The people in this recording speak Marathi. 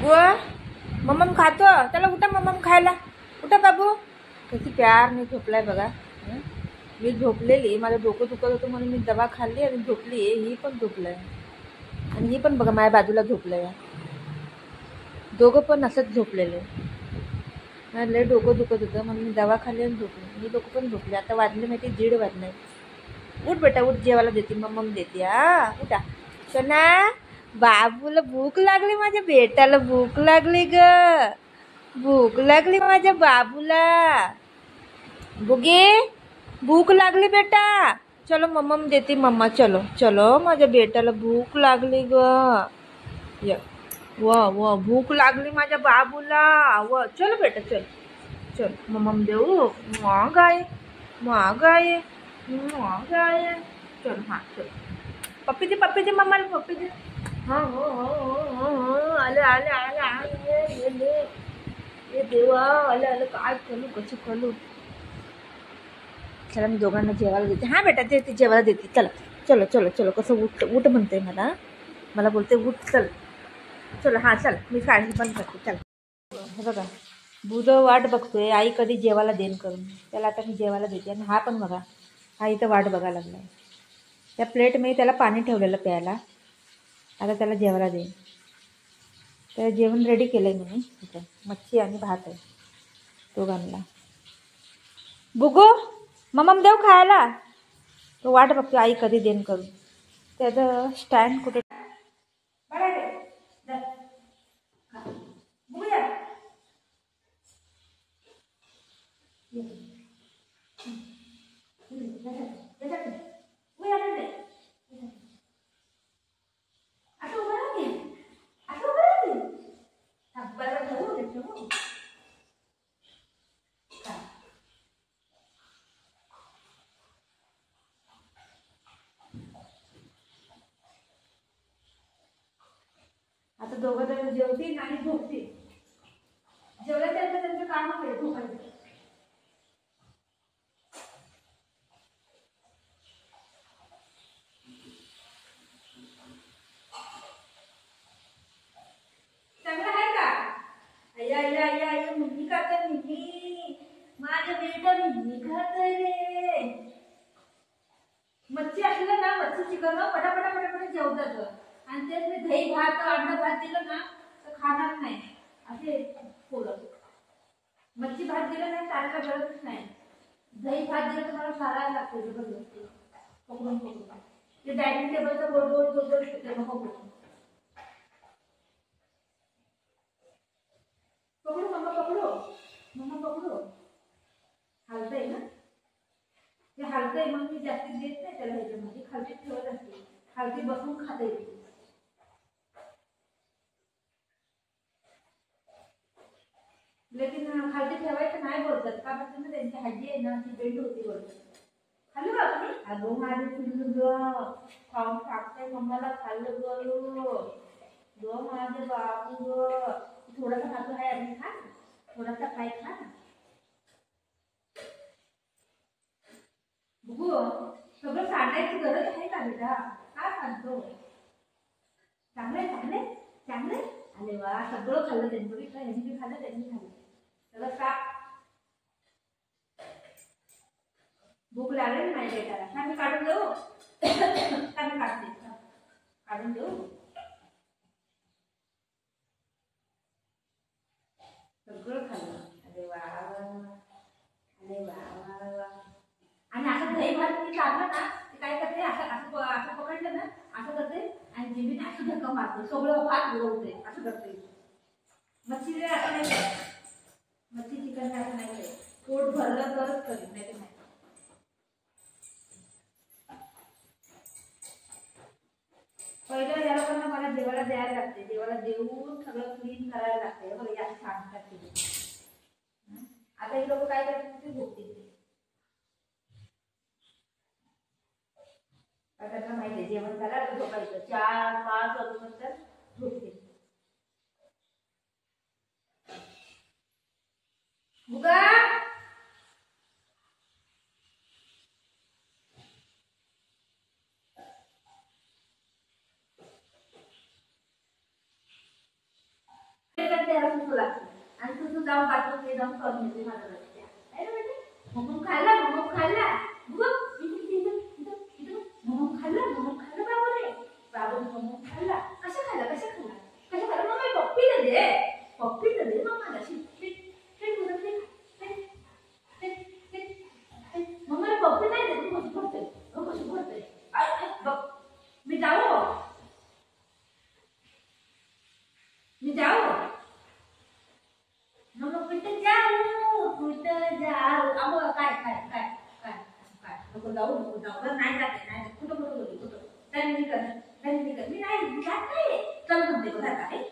बुआ मम्मम खातो, चला उठा मम्मम खायला, उठा बाबू. किती प्यारने झोपलाय बघा. मी झोपलेली, माझं डोकं दुखत होतं म्हणून मी दवा खाल्ली आणि झोपली. ही पण झोपलंय आणि ही पण बघा माझ्या बाजूला झोपलंय. दोघं पण असंच झोपलेले. लय डोकं दुखत होतं म्हणून मी दवा खाल्ली आणि झोपले. मी दोघं पण झोपले. आता वाजले माहिती 1:30 वाजले. उठ बेटा उठ, जेवायला देते मम्मम देते. उठा सोना. बाबूला भूक लागली, माझ्या बेटाला भूक लागली ग. भूक लागली माझ्या बाबूला. बुगे भूक लागली बेटा, चलो मम्मम देते मम्मा. चलो चलो माझ्या बेटाला भूक लागली ग. वा भूक लागली माझ्या बाबूला. चलो बेटा चल चल मम्मम देऊ. गाय गाय गाय. चल चल पप्पी दे मम्माला पप्पी दे. आले आले आले आले. ये देवा आले आले. काय करू कसं करू. चला मी दोघांना जेवायला देते. बेटा ते जेवायला देते. चला चलो चलो चलो. कसं उठ म्हणते मला बोलते उठ चल. चलो चल मी काळजी पण करते. चला हे बघा बुध वाट बघतोय आई कधी जेवायला देईन करून. त्याला आता मी जेवायला देते. आणि हा पण बघा हा इथं वाट बघायला लागलाय. त्या प्लेट मी त्याला पाणी ठेवलेलं प्यायला. आता त्याला जेवायला देईन. त्याला जेवण रेडी केलं आहे मी. इथं मच्छी आणि भात आहे दोघांना. बुगू मम्मम देऊ खायला. तो वाट बघतो आई कधी देईन करून. त्याचं स्टँड कुठे आता दोघं जण जेवतील आणि झोपतील. जेवलं त्यांचं काम आहे झोपायचं. चांगलं आहे का. अय्या मुलगी खाते मुलगी. माझ्या बेटा मुलगी खाते रे. मच्छी असलं ना मच्छी चिकन पटापटा जेवतात. आणि तेच मी दही भात अंडा भात दिलं ना तर खाणार नाही असे पोरं. मच्छी भात दिलं नाही चालायला गरजच नाही. दही भात दिलं तर मला चालायला लागतं जबरदस्ती पकडून. ते डायनिंग टेबलचं गोल ते नको पकडू मम्मा पकडू. हलतंय ना ते हलतंय मग मी जास्तीत देत नाही त्याला. ह्याच्यामध्ये खालती ठेवत असते. खालती बसून खाता येते. लेकिन खालती ठेवायचं नाही बोलतात का बघते ना त्यांची हड्डी आहे ना ती बेंड होती बोलतात. खाल्लं बा तुम्ही. अगो माझे पिल्लू ग खाऊन टाकते मम्माला. खाल्लं ग माझे बाबू ग. थोडासा खातो आहे आणि खा थोडासा काय खा. बघू सगळं सांगायची गरज आहे का बेटा. का सांगतो. चांगले अरे वा सगळं खाल्लं त्यांनी. ह्यांनी खाल्लं त्यांनी खाल्लं सगळं साप. भूक लागेल नाही बेटाला. मी काढून देऊ. मी काढते काढून देऊ. सगळं खाल्लं. अरे वा आणि असं दही भात मी लागलं ना ते काय करते असं पकडलं ना असं करते आणि जिभीने असं धक्का मारते. सगळं भात उडवते असं करते. मच्छी असं नाही. मच्छी चिकन असं नाही. पोट भरलं तरच करेल नाही. पहिलं याला पण मला जेवायला द्यायला लागते. जेवायला देऊन सगळं क्लीन करायला लागते. बघा या सांगतात. आता हे लोक काय करतात ते झोपतील. त्यांना माहिती आहे जेवण झालं तर झोपायचं. 4-5 वाजेपर्यंत झोपतील. बुगा तेव्हा सुचू लागते आणि तू जाऊन बाथरूम ते जाऊन करून येते माझं लक्ष आहे ना बेटे. मग खाल्ला मग खाल्ला बाबू मग खाल्ला कशा खाल्ला मग पप्पी तर दे मग मला मग मला पप्पी नाही दे तू कशी भरते मी जाऊ मग कुठं जाऊ अगो काय नको जाऊ बरं नाही जाते कुठं मी नाही जात नाही चल म्हणते बघा काय